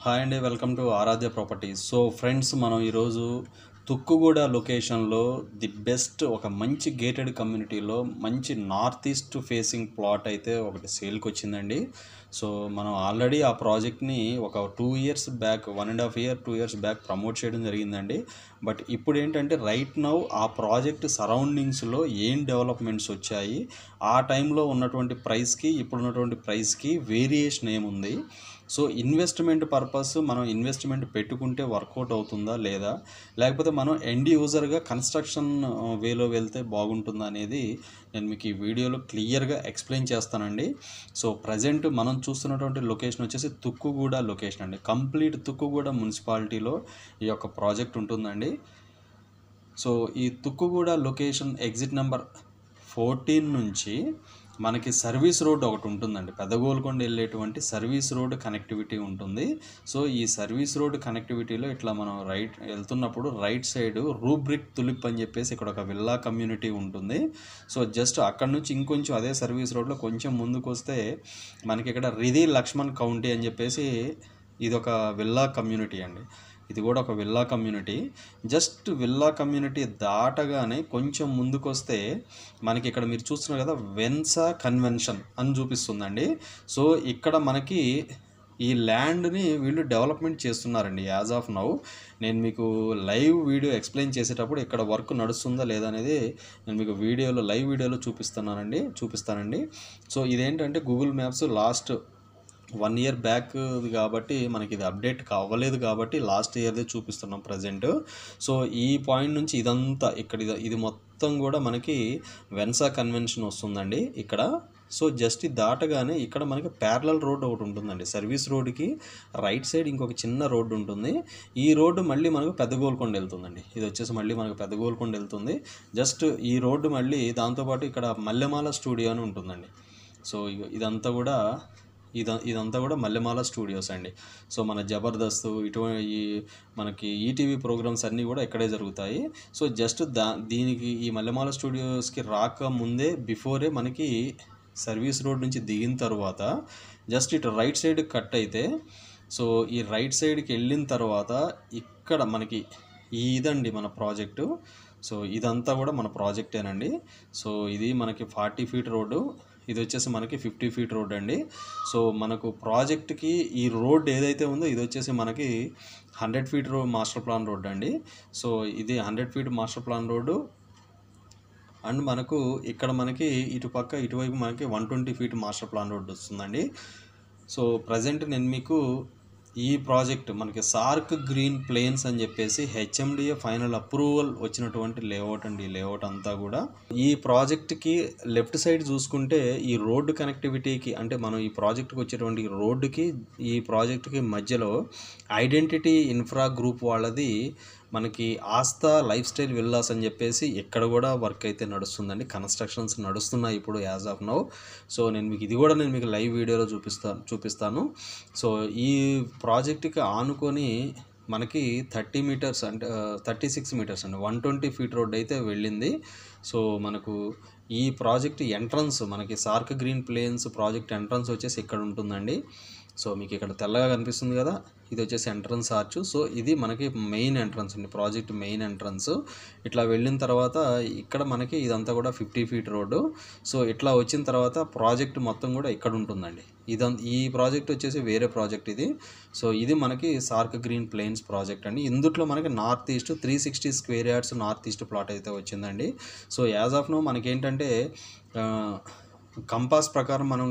Hi అండి, welcome to Aradhya properties. So friends, మనం ఈరోజు తుక్కుగూడ లొకేషన్లో ది బెస్ట్ ఒక మంచి గేటెడ్ కమ్యూనిటీలో మంచి నార్త్ ఈస్ట్ ఫేసింగ్ ప్లాట్ అయితే ఒకటి సేల్కి వచ్చిందండి. సో మనం ఆల్రెడీ ఆ ప్రాజెక్ట్ని ఒక 2 years back, 1.5 year 2 years back promote చేయడం జరిగిందండి. బట్ ఇప్పుడు ఏంటంటే రైట్ నౌ ఆ ప్రాజెక్ట్ సరౌండింగ్స్లో ఏం డెవలప్మెంట్స్ వచ్చాయి, ఆ టైంలో ఉన్నటువంటి ప్రైస్కి ఇప్పుడున్నటువంటి ప్రైస్కి వేరియేషన్ ఏముంది, సో ఇన్వెస్ట్మెంట్ పర్పస్ మనం ఇన్వెస్ట్మెంట్ పెట్టుకుంటే వర్కౌట్ అవుతుందా లేదా, లేకపోతే మనం ఎండ్ యూజర్గా కన్స్ట్రక్షన్ వేలో వెళ్తే బాగుంటుందా అనేది నేను మీకు ఈ వీడియోలో క్లియర్గా ఎక్స్ప్లెయిన్ చేస్తానండి. సో ప్రజెంట్ మనం చూస్తున్నటువంటి లొకేషన్ వచ్చేసి తుక్కుగూడ లొకేషన్ అండి. కంప్లీట్ తుక్కుగూడ మున్సిపాలిటీలో ఈ యొక్క ప్రాజెక్ట్ ఉంటుందండి. సో ఈ తుక్కుగూడ లొకేషన్ ఎగ్జిట్ నెంబర్ 14 నుంచి మనకి సర్వీస్ రోడ్ ఒకటి ఉంటుందండి. పెద్దగోల్కొండ వెళ్ళేటువంటి సర్వీస్ రోడ్ కనెక్టివిటీ ఉంటుంది. సో ఈ సర్వీస్ రోడ్ కనెక్టివిటీలో ఇట్లా మనం రైట్ వెళ్తున్నప్పుడు రైట్ సైడ్ రూబ్రిక్ తులిప్ అని చెప్పేసి ఇక్కడ ఒక విల్లా కమ్యూనిటీ ఉంటుంది. సో జస్ట్ అక్కడ నుంచి ఇంకొంచెం అదే సర్వీస్ రోడ్లో కొంచెం ముందుకు వస్తే మనకి ఇక్కడ రిది లక్ష్మణ్ కౌంటీ అని చెప్పేసి ఇది ఒక విల్లా కమ్యూనిటీ అండి. ఇది కూడా ఒక villa community. Just villa community దాటగానే కొంచెం ముందుకు వస్తే మనకి ఇక్కడ మీరు చూస్తున్నారు కదా, వెన్సా కన్వెన్షన్ అని చూపిస్తుందండి. సో ఇక్కడ మనకి ఈ ల్యాండ్ని వీళ్ళు డెవలప్మెంట్ చేస్తున్నారండి. యాజ్ ఆఫ్ నౌ నేను మీకు లైవ్ వీడియో ఎక్స్ప్లెయిన్ చేసేటప్పుడు ఇక్కడ వర్క్ నడుస్తుందా లేదా అనేది నేను మీకు లైవ్ వీడియోలో చూపిస్తానండి. సో ఇదేంటంటే Google maps last 1 year back కాబట్టి మనకి ఇది అప్డేట్ అవ్వలేదు కాబట్టి లాస్ట్ ఇయర్దే చూపిస్తున్నాం ప్రజెంట్. సో ఈ పాయింట్ నుంచి ఇదంతా ఇక్కడ ఇది మొత్తం కూడా మనకి వెన్సా కన్వెన్షన్ వస్తుందండి ఇక్కడ. సో జస్ట్ దాటగానే ఇక్కడ మనకి ప్యారలల్ రోడ్ ఒకటి ఉంటుందండి. సర్వీస్ రోడ్కి రైట్ సైడ్ ఇంకొక చిన్న రోడ్డు ఉంటుంది. ఈ రోడ్డు మళ్ళీ మనకు పెద్దగోల్కొండ వెళ్తుందండి. ఇది వచ్చేసి మళ్ళీ మనకు పెద్దగోల్కొండ వెళ్తుంది. జస్ట్ ఈ రోడ్డు మళ్ళీ దాంతోపాటు ఇక్కడ మల్లెమాల స్టూడియో అని ఉంటుందండి. సో ఇదంతా కూడా మల్లెమాల స్టూడియోస్ అండి. సో మన జబర్దస్త్ ఈ మనకి ఈటీవీ ప్రోగ్రామ్స్ అన్నీ కూడా ఇక్కడే జరుగుతాయి. సో జస్ట్ దీనికి ఈ మల్లెమాల స్టూడియోస్కి రాకముందే బిఫోరే మనకి సర్వీస్ రోడ్ నుంచి దిగిన తర్వాత జస్ట్ ఇటు రైట్ సైడ్ కట్ అయితే, సో ఈ రైట్ సైడ్కి వెళ్ళిన తర్వాత ఇక్కడ మనకి ఇదండి మన ప్రాజెక్టు. సో ఇదంతా కూడా మన ప్రాజెక్టేనండి. సో ఇది మనకి 40 ఫీట్ రోడ్డు, ఇది వచ్చేసి మనకి 50 ఫీట్ రోడ్ అండి. సో మనకు ప్రాజెక్ట్కి ఈ రోడ్ ఏదైతే ఉందో ఇది వచ్చేసి మనకి 100 ఫీట్ మాస్టర్ ప్లాన్ రోడ్ అండి. సో ఇది 100 feet master plan road. And మనకు ఇక్కడ మనకి ఇటువైపు మనకి 120 ఫీట్ మాస్టర్ ప్లాన్ రోడ్ వస్తుందండి. సో ప్రజెంట్ నేను మీకు ఈ ప్రాజెక్ట్ మనకి సార్క్ గ్రీన్ ప్లేన్స్ అని చెప్పేసి హెచ్ఎండిఏ ఫైనల్ అప్రూవల్ వచ్చినటువంటి లేఅవుట్ అండి. ఈ లేఅవుట్ అంతా కూడా ఈ ప్రాజెక్ట్కి లెఫ్ట్ సైడ్ చూసుకుంటే ఈ రోడ్డు కనెక్టివిటీకి, అంటే మనం ఈ ప్రాజెక్ట్కి వచ్చేటువంటి రోడ్డుకి ఈ ప్రాజెక్ట్కి మధ్యలో ఐడెంటిటీ ఇన్ఫ్రా గ్రూప్ వాళ్ళది మనకి ఆస్థా లైఫ్ స్టైల్ విల్లాస్ అని చెప్పేసి ఇక్కడ కూడా వర్క్ అయితే నడుస్తుందండి. కన్స్ట్రక్షన్స్ నడుస్తున్నాయి ఇప్పుడు యాజ్ ఆఫ్ నౌ. సో నేను మీకు లైవ్ వీడియోలో చూపిస్తాను. సో ఈ ప్రాజెక్ట్కి ఆనుకొని మనకి 30 మీటర్స్ అంటే 36 మీటర్స్ అండి, 120 ఫీట్ రోడ్ అయితే వెళ్ళింది. సో మనకు ఈ ప్రాజెక్ట్ ఎంట్రన్స్ మనకి Sark green plains project entrance వచ్చేసి ఇక్కడ ఉంటుందండి. సో మీకు ఇక్కడ తెల్లగా కనిపిస్తుంది కదా, ఇది వచ్చేసి ఎంట్రన్స్ ఆర్చ్. సో ఇది మనకి మెయిన్ ఎంట్రన్స్ అండి, ప్రాజెక్ట్ మెయిన్ ఎంట్రన్స్. ఇట్లా వెళ్ళిన తర్వాత ఇక్కడ మనకి ఇదంతా కూడా 50 ఫీట్ రోడ్డు. సో ఇట్లా వచ్చిన తర్వాత ప్రాజెక్ట్ మొత్తం కూడా ఇక్కడ ఉంటుందండి. ఈ ప్రాజెక్ట్ వచ్చేసి వేరే ప్రాజెక్ట్ ఇది. సో ఇది మనకి సార్క్ గ్రీన్ ప్లేన్స్ ప్రాజెక్ట్ అండి. ఇందులో మనకి north east 360 square yards north east plot అయితే వచ్చిందండి. సో యాజ్ ఆఫ్ నో మనకేంటంటే కంపాస్ ప్రకారం మనం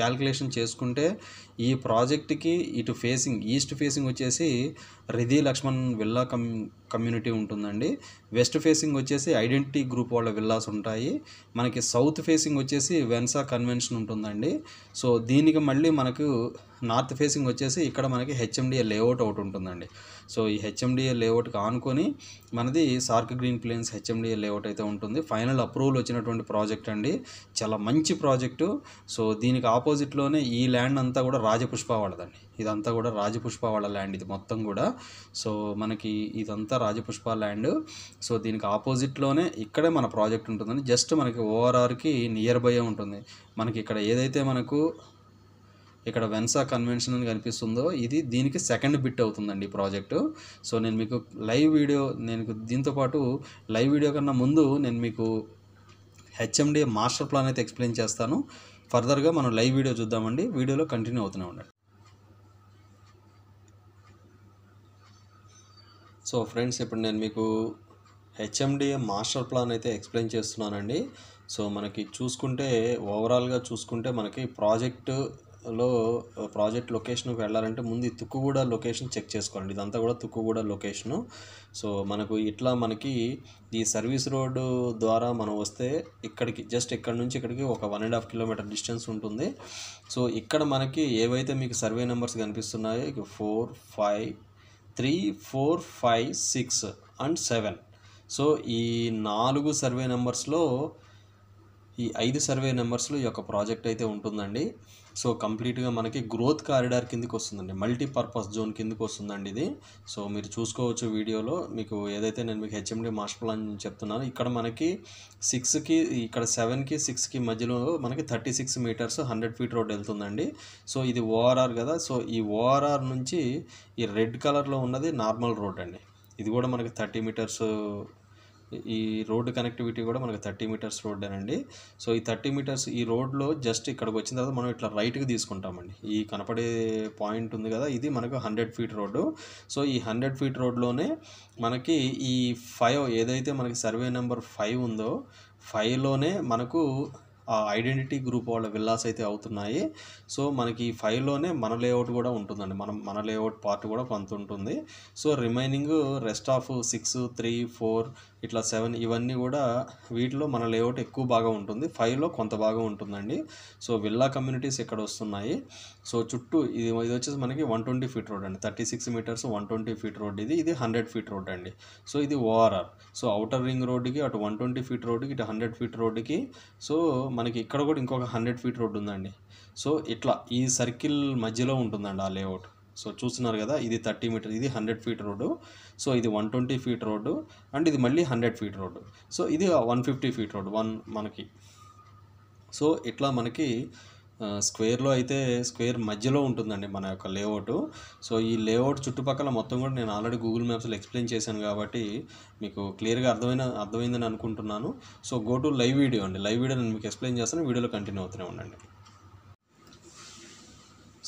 క్యాల్కులేషన్ చేసుకుంటే ఈ ప్రాజెక్ట్కి ఇటు ఈస్ట్ ఫేసింగ్ వచ్చేసి రిది లక్ష్మణ్ విల్లా కమ్యూనిటీ ఉంటుందండి. వెస్ట్ ఫేసింగ్ వచ్చేసి ఐడెంటిటీ గ్రూప్ వాళ్ళ విల్లాస్ ఉంటాయి. మనకి సౌత్ ఫేసింగ్ వచ్చేసి వెన్సా కన్వెన్షన్ ఉంటుందండి. సో దీనికి మళ్ళీ మనకు నార్త్ ఫేసింగ్ వచ్చేసి ఇక్కడ మనకి హెచ్ఎండిఏ లేఅవుట్ ఒకటి ఉంటుందండి. సో ఈ హెచ్ఎండిఏ లేఅవుట్కి ఆనుకొని మనది Sark green plains HMDA layout అయితే ఉంటుంది. ఫైనల్ అప్రూవల్ వచ్చినటువంటి ప్రాజెక్ట్ అండి, చాలా మంచి ప్రాజెక్టు. సో దీనికి ఆపోజిట్లోనే ఈ ల్యాండ్ అంతా కూడా రాజపుష్ప వాళ్ళదండి. ఇదంతా కూడా రాజపుష్ప వాళ్ళ ల్యాండ్ ఇది మొత్తం కూడా. సో మనకి ఇదంతా రాజపుష్ప ల్యాండ్. సో దీనికి ఆపోజిట్లోనే ఇక్కడే మన ప్రాజెక్ట్ ఉంటుందని, జస్ట్ మనకి ఓఆర్ఆర్కి నియర్ బై ఉంటుంది. మనకి ఇక్కడ ఏదైతే మనకు ఇక్కడ వెన్సా కన్వెన్షన్ అని కనిపిస్తుందో ఇది దీనికి సెకండ్ బిట్ అవుతుందండి ఈ ప్రాజెక్టు. సో నేను మీకు లైవ్ వీడియో దీంతోపాటు లైవ్ వీడియో కన్నా ముందు నేను మీకు హెచ్ఎండిఏ మాస్టర్ ప్లాన్ అయితే ఎక్స్ప్లెయిన్ చేస్తాను. ఫర్దర్గా మనం లైవ్ వీడియో చూద్దామండి. వీడియోలో కంటిన్యూ అవుతూనే ఉండండి. సో ఫ్రెండ్స్, ఇప్పుడు నేను మీకు హెచ్ఎండిఏ మాస్టర్ ప్లాన్ అయితే ఎక్స్ప్లెయిన్ చేస్తున్నానండి. సో మనకి చూసుకుంటే ఓవరాల్గా చూసుకుంటే మనకి ప్రాజెక్ట్ లొకేషన్కి వెళ్ళాలంటే ముందు ఈ తుక్కుగూడ లొకేషన్ చెక్ చేసుకోండి. ఇదంతా కూడా తుక్కుగూడ లొకేషను. సో మనకు ఇట్లా మనకి ఈ సర్వీస్ రోడ్డు ద్వారా మనం వస్తే ఇక్కడికి జస్ట్ ఇక్కడ నుంచి ఇక్కడికి ఒక 1.5 కిలోమీటర్ డిస్టెన్స్ ఉంటుంది. సో ఇక్కడ మనకి ఏవైతే మీకు సర్వే నెంబర్స్ కనిపిస్తున్నాయో 4, 5, 3, 4, 5, 6 అండ్ 7. సో ఈ 4 సర్వే నెంబర్స్లో ఈ 5 సర్వే నెంబర్స్లో ఈ యొక్క ప్రాజెక్ట్ అయితే ఉంటుందండి. సో కంప్లీట్గా మనకి గ్రోత్ కారిడార్ కిందకి వస్తుందండి, మల్టీపర్పస్ జోన్ కిందకి వస్తుందండి ఇది. సో మీరు చూసుకోవచ్చు వీడియోలో మీకు ఏదైతే నేను మీకు హెచ్ఎండి మాస్టర్ ప్లాన్ చెప్తున్నాను. ఇక్కడ మనకి 6కి ఇక్కడ 7కి 6కి మధ్యలో మనకి 36 మీటర్స్ 100 ఫీట్ రోడ్ వెళ్తుందండి. సో ఇది ఓఆర్ఆర్ కదా. సో ఈ ఓఆర్ఆర్ నుంచి ఈ రెడ్ కలర్లో ఉన్నది నార్మల్ రోడ్ అండి. ఇది కూడా మనకి 30 మీటర్స్, ఈ రోడ్డు కనెక్టివిటీ కూడా మనకు 30 మీటర్స్ రోడ్డేనండి. సో ఈ 30 మీటర్స్ ఈ రోడ్లో జస్ట్ ఇక్కడికి వచ్చిన తర్వాత మనం ఇట్లా రైట్కి తీసుకుంటామండి. ఈ కనపడే పాయింట్ ఉంది కదా, ఇది మనకు 100 ఫీట్ రోడ్డు. సో ఈ 100 ఫీట్ రోడ్లోనే మనకి ఈ 5 ఏదైతే మనకి సర్వే నెంబర్ 5 ఉందో 5లోనే మనకు ఆ ఐడెంటిటీ గ్రూప్ వాళ్ళ విల్లాస్ అయితే అవుతున్నాయి. సో మనకి ఈ 5లోనే మన లేఅవుట్ కూడా ఉంటుందండి. మన లేఅవుట్ పార్ట్ కూడా కొంత ఉంటుంది. సో రిమైనింగ్ రెస్ట్ ఆఫ్ 6, 3, 4 ఇట్లా 7 ఇవన్నీ కూడా వీటిలో మన లేఅవుట్ ఎక్కువ బాగా ఉంటుంది. 5లో కొంత బాగా ఉంటుందండి. సో విల్లా కమ్యూనిటీస్ ఇక్కడ వస్తున్నాయి. సో చుట్టూ ఇది వచ్చేసి మనకి 120 ఫీట్ రోడ్ అండి. 36 మీటర్స్ 120 ఫీట్ రోడ్ ఇది 100 ఫీట్ రోడ్ అండి. సో ఇది ఓఆర్ఆర్. సో అవుటర్ రింగ్ రోడ్డుకి అటు 120 ఫీట్ రోడ్డుకి ఇటు 100 ఫీట్ రోడ్డుకి సో మనకి ఇక్కడ కూడా ఇంకొక 100 ఫీట్ రోడ్డు ఉందండి. సో ఇట్లా ఈ సర్కిల్ మధ్యలో ఉంటుందండి ఆ లేఅవుట్. సో చూస్తున్నారు కదా, ఇది 30 మీటర్, ఇది 100 ఫీట్ రోడ్డు. సో ఇది 120 ఫీట్ రోడ్డు అండ్ ఇది మళ్ళీ 100 ఫీట్ రోడ్డు. సో ఇది 150 ఫీట్ రోడ్డు మనకి. సో ఇట్లా మనకి స్క్వేర్లో అయితే స్క్వేర్ మధ్యలో ఉంటుందండి మన యొక్క లేఅవుట్. సో ఈ లేఅవుట్ చుట్టుపక్కల మొత్తం కూడా నేను ఆల్రెడీ గూగుల్ మ్యాప్స్లో ఎక్స్ప్లెయిన్ చేశాను కాబట్టి మీకు క్లియర్గా అర్థమైందని అనుకుంటున్నాను. So go to live video అండి. లైవ్ వీడియో నేను మీకు ఎక్స్ప్లెయిన్ చేస్తాను. వీడియోలో కంటిన్యూ అవుతూనే ఉండండి.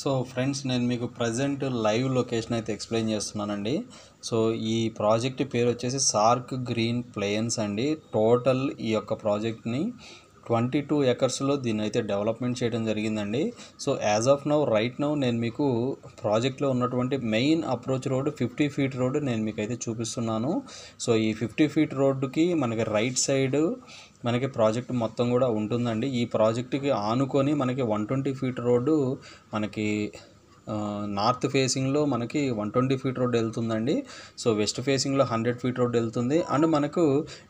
సో ఫ్రెండ్స్, నేను మీకు ప్రజెంట్ లైవ్ లొకేషన్ అయితే ఎక్స్ప్లెయిన్ చేస్తున్నానండి. సో ఈ ప్రాజెక్ట్ పేరు వచ్చేసి సార్క్ గ్రీన్ ప్లేన్స్ అండి. టోటల్ ఈ యొక్క ప్రాజెక్ట్ని 22 ఎకర్స్లో దీన్ని అయితే డెవలప్మెంట్ చేయడం జరిగిందండి. So as of now right now నేను మీకు ప్రాజెక్ట్లో ఉన్నటువంటి main approach road 50 feet road నేను మీకు అయితే చూపిస్తున్నాను. సో ఈ 50 ఫీట్ రోడ్డుకి మనకి రైట్ సైడ్ మనకి ప్రాజెక్ట్ మొత్తం కూడా ఉంటుందండి. ఈ ప్రాజెక్టుకి ఆనుకొని మనకి 120 ఫీట్ రోడ్డు మనకి నార్త్ ఫేసింగ్లో మనకి 120 ఫీట్ రోడ్ వెళ్తుందండి. సో వెస్ట్ ఫేసింగ్లో 100 ఫీట్ రోడ్ వెళ్తుంది అండ్ మనకు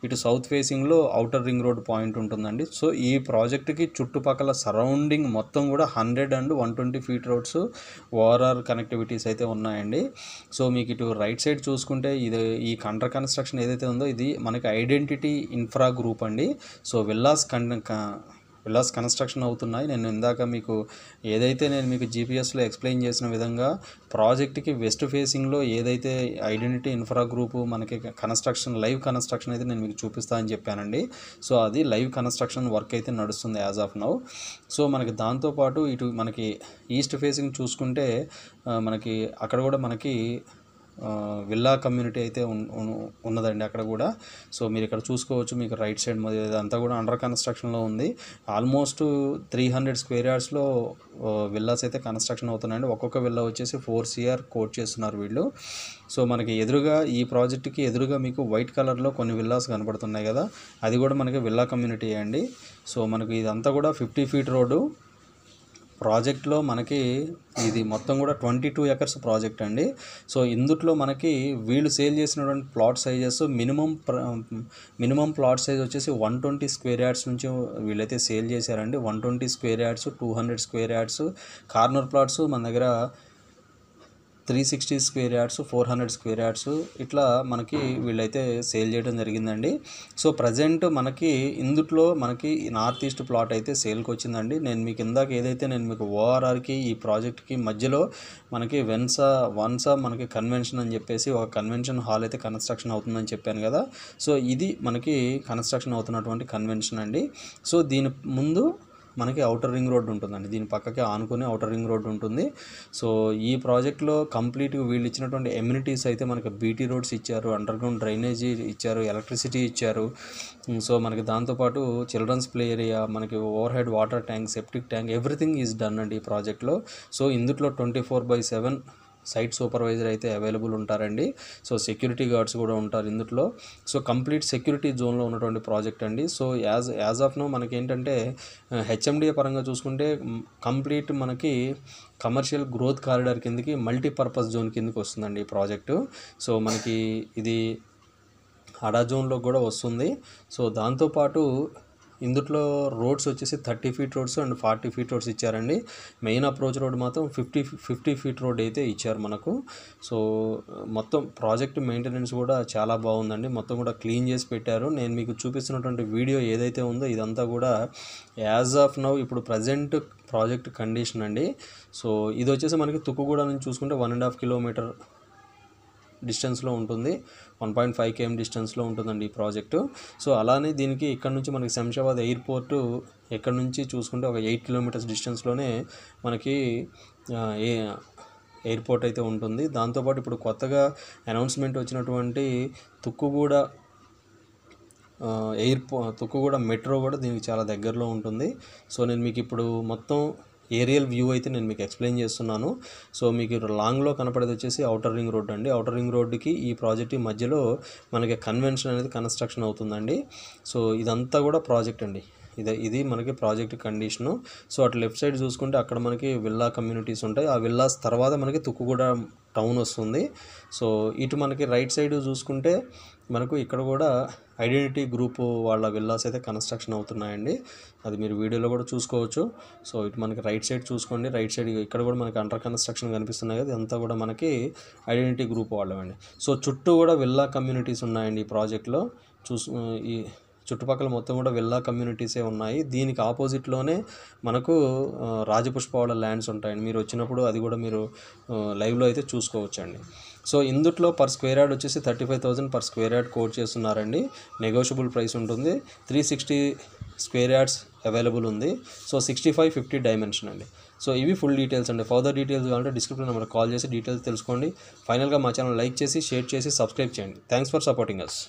ఇటు సౌత్ ఫేసింగ్లో అవుటర్ రింగ్ రోడ్ పాయింట్ ఉంటుందండి. సో ఈ ప్రాజెక్టుకి చుట్టుపక్కల సరౌండింగ్ మొత్తం కూడా 100 and 120 feet roads ORR connectivities అయితే ఉన్నాయండి. సో మీకు ఇటు రైట్ సైడ్ చూసుకుంటే ఇది ఈ అండర్ కన్స్ట్రక్షన్ ఏదైతే ఉందో ఇది మనకి ఐడెంటిటీ ఇన్ఫ్రా గ్రూప్ అండి. సో విల్లాస్ కన్స్ట్రక్షన్ అవుతున్నాయి. నేను ఇందాక మీకు ఏదైతే నేను మీకు జీపీఎస్లో ఎక్స్ప్లెయిన్ చేసిన విధంగా ప్రాజెక్ట్కి వెస్ట్ ఫేసింగ్లో ఏదైతే ఐడెంటిటీ ఇన్ఫ్రా గ్రూప్ మనకి లైవ్ కన్స్ట్రక్షన్ అయితే నేను మీకు చూపిస్తానని చెప్పానండి. సో అది లైవ్ కన్స్ట్రక్షన్ వర్క్ అయితే నడుస్తుంది యాజ్ ఆఫ్ నౌ. సో మనకి దాంతోపాటు ఇటు మనకి ఈస్ట్ ఫేసింగ్ చూసుకుంటే మనకి అక్కడ కూడా మనకి విల్లా కమ్యూనిటీ అయితే ఉన్నదండి అక్కడ కూడా. సో మీరు ఇక్కడ చూసుకోవచ్చు, మీకు రైట్ సైడ్ అంతా కూడా అండర్ కన్స్ట్రక్షన్లో ఉంది. ఆల్మోస్ట్ 300 స్క్వేర్ యార్డ్స్లో విల్లాస్ అయితే కన్స్ట్రక్షన్ అవుతున్నాయండి. ఒక్కొక్క విల్లా వచ్చేసి 4 CR కోట్ చేస్తున్నారు వీళ్ళు. సో మనకి ఎదురుగా ఈ ప్రాజెక్టుకి ఎదురుగా మీకు వైట్ కలర్లో కొన్ని విల్లాస్ కనపడుతున్నాయి కదా, అది కూడా మనకి విల్లా కమ్యూనిటీ అండి. సో మనకి ఇదంతా కూడా 50 ఫీట్ రోడ్డు ప్రాజెక్ట్లో మనకి ఇది మొత్తం కూడా 22 ఎకర్స్ ప్రాజెక్ట్ అండి. సో ఇందుట్లో మనకి వీళ్ళు సేల్ చేసినటువంటి plot sizes minimum plot size వచ్చేసి 120 స్క్వేర్ యార్డ్స్ నుంచి వీళ్ళైతే సేల్ చేశారండి. 120 square yards, 200 square yards corner plots మన దగ్గర 360 స్క్వేర్ యార్డ్స్, 400 స్క్వేర్ యార్డ్స్ ఇట్లా మనకి వీళ్ళైతే సేల్ చేయడం జరిగిందండి. సో ప్రజెంట్ మనకి ఇందుట్లో మనకి నార్త్ ఈస్ట్ ప్లాట్ అయితే సేల్కి వచ్చిందండి. నేను మీకు ఇందాక ఏదైతే నేను మీకు ఓఆర్ఆర్కి ఈ ప్రాజెక్ట్కి మధ్యలో మనకి వన్సా మనకి కన్వెన్షన్ అని చెప్పేసి ఒక కన్వెన్షన్ హాల్ అయితే కన్స్ట్రక్షన్ అవుతుందని చెప్పాను కదా. సో ఇది మనకి కన్స్ట్రక్షన్ అవుతున్నటువంటి కన్వెన్షన్ అండి. సో దీని ముందు మనకి ఔటర్ రింగ్ రోడ్ ఉంటుందండి. దీని పక్కకే ఆనుకుని ఔటర్ రింగ్ రోడ్ ఉంటుంది. సో ఈ ప్రాజెక్ట్లో కంప్లీట్గా వీళ్ళు ఇచ్చినటువంటి ఎమ్యూనిటీస్ అయితే మనకి బీటీ రోడ్స్ ఇచ్చారు, అండర్ గ్రౌండ్ డ్రైనేజీ ఇచ్చారు, ఎలక్ట్రిసిటీ ఇచ్చారు. సో మనకి దాంతోపాటు చిల్డ్రన్స్ ప్లే ఏరియా, మనకి over head water tank, septic tank, everything is done అండి ఈ ప్రాజెక్ట్లో. సో ఇందులో 24/7 సైట్ సూపర్వైజర్ అయితే అవైలబుల్ ఉంటారండి. సో సెక్యూరిటీ గార్డ్స్ కూడా ఉంటారు ఇందులో. సో కంప్లీట్ సెక్యూరిటీ జోన్లో ఉన్నటువంటి ప్రాజెక్ట్ అండి. సో యాజ్ ఆఫ్ నో మనకి ఏంటంటే హెచ్ఎండిఏ పరంగా చూసుకుంటే కంప్లీట్ మనకి కమర్షియల్ గ్రోత్ కారిడార్ కిందకి మల్టీపర్పస్ జోన్ కిందకి వస్తుందండి ఈ ప్రాజెక్టు. సో మనకి ఇది అడా జోన్లో కూడా వస్తుంది. సో దాంతోపాటు ఇందులో రోడ్స్ వచ్చేసి 30 feet roads and 40 feet roads ఇచ్చారండి. మెయిన్ అప్రోచ్ రోడ్ మాత్రం 50 ఫీట్ రోడ్ అయితే ఇచ్చారు మనకు. సో మొత్తం ప్రాజెక్ట్ మెయింటెనెన్స్ కూడా చాలా బాగుందండి. మొత్తం కూడా క్లీన్ చేసి పెట్టారు. నేను మీకు చూపిస్తున్నటువంటి వీడియో ఏదైతే ఉందో ఇదంతా కూడా యాజ్ ఆఫ్ నౌ ఇప్పుడు ప్రజెంట్ ప్రాజెక్ట్ కండిషన్ అండి. సో ఇది వచ్చేసి మనకి తుక్కుగూడ నుంచి చూసుకుంటే 1.5 కిలోమీటర్ డిస్టెన్స్లో ఉంటుంది, 1.5 km డిస్టెన్స్లో ఉంటుందండి ఈ ప్రాజెక్టు. సో అలానే దీనికి ఇక్కడ నుంచి మనకి శంషాబాద్ ఎయిర్పోర్టు ఇక్కడ నుంచి చూసుకుంటే ఒక 8 కిలోమీటర్స్ డిస్టెన్స్లోనే మనకి ఎయిర్పోర్ట్ అయితే ఉంటుంది. దాంతోపాటు ఇప్పుడు కొత్తగా అనౌన్స్మెంట్ వచ్చినటువంటి తుక్కుగూడ మెట్రో కూడా దీనికి చాలా దగ్గరలో ఉంటుంది. సో నేను మీకు ఇప్పుడు మొత్తం ఏరియల్ వ్యూ అయితే నేను మీకు ఎక్స్ప్లెయిన్ చేస్తున్నాను. సో మీకు లాంగ్లో కనపడేది వచ్చేసి ఔటర్ రింగ్ రోడ్ అండి. ఔటర్ రింగ్ రోడ్డుకి ఈ ప్రాజెక్ట్ మధ్యలో మనకి కన్వెన్షన్ అనేది కన్స్ట్రక్షన్ అవుతుందండి. సో ఇదంతా కూడా ప్రాజెక్ట్ అండి. ఇది మనకి ప్రాజెక్ట్ కండిషను. సో అటు లెఫ్ట్ సైడ్ చూసుకుంటే అక్కడ మనకి విల్లా కమ్యూనిటీస్ ఉంటాయి. ఆ విల్లాస్ తర్వాత మనకి తుక్కుగూడ టౌన్ వస్తుంది. సో ఇటు మనకి రైట్ సైడ్ చూసుకుంటే మనకు ఇక్కడ కూడా ఐడెంటిటీ గ్రూప్ వాళ్ళ విల్లాస్ అయితే కన్స్ట్రక్షన్ అవుతున్నాయండి. అది మీరు వీడియోలో కూడా చూసుకోవచ్చు. సో ఇటు మనకి రైట్ సైడ్ చూసుకోండి. రైట్ సైడ్ ఇక్కడ కూడా మనకి అండర్ కన్స్ట్రక్షన్ కనిపిస్తున్నాయి కదా, ఇదంతా కూడా మనకి ఐడెంటిటీ గ్రూప్ వాళ్ళమండి. సో చుట్టూ కూడా విల్లా కమ్యూనిటీస్ ఉన్నాయండి ఈ ప్రాజెక్ట్లో. ఈ చుట్టుపక్కల మొత్తం కూడా విల్లా కమ్యూనిటీసే ఉన్నాయి. దీనికి ఆపోజిట్లోనే మనకు రాజపుష్ప వాళ్ళ ల్యాండ్స్ ఉంటాయండి. మీరు వచ్చినప్పుడు అది కూడా మీరు లైవ్లో అయితే చూసుకోవచ్చండి. సో ఇందుట్లో పర్ స్క్వేర్ యార్డ్ వచ్చేసి 35,000 పర్ స్క్వేర్ యార్డ్ కోట్ చేస్తున్నారండి. నెగోషియబుల్ ప్రైస్ ఉంటుంది. 360 స్క్వేర్ యార్డ్స్ అవైలబుల్ ఉంది. సో 65-50 డైమెన్షన్ అండి. సో ఇవి ఫుల్ డీటెయిల్స్ అండి. ఫర్దర్ డీటెయిల్స్ కావాలంటే డిస్క్రిప్షన్ నెంబర్ కాల్ చేసి డీటెయిల్స్ తెలుసుకోండి. ఫైనల్గా మా ఛానల్ లైక్ చేసి, షేర్ చేసి, సబ్స్క్రైబ్ చేయండి. Thanks for supporting us.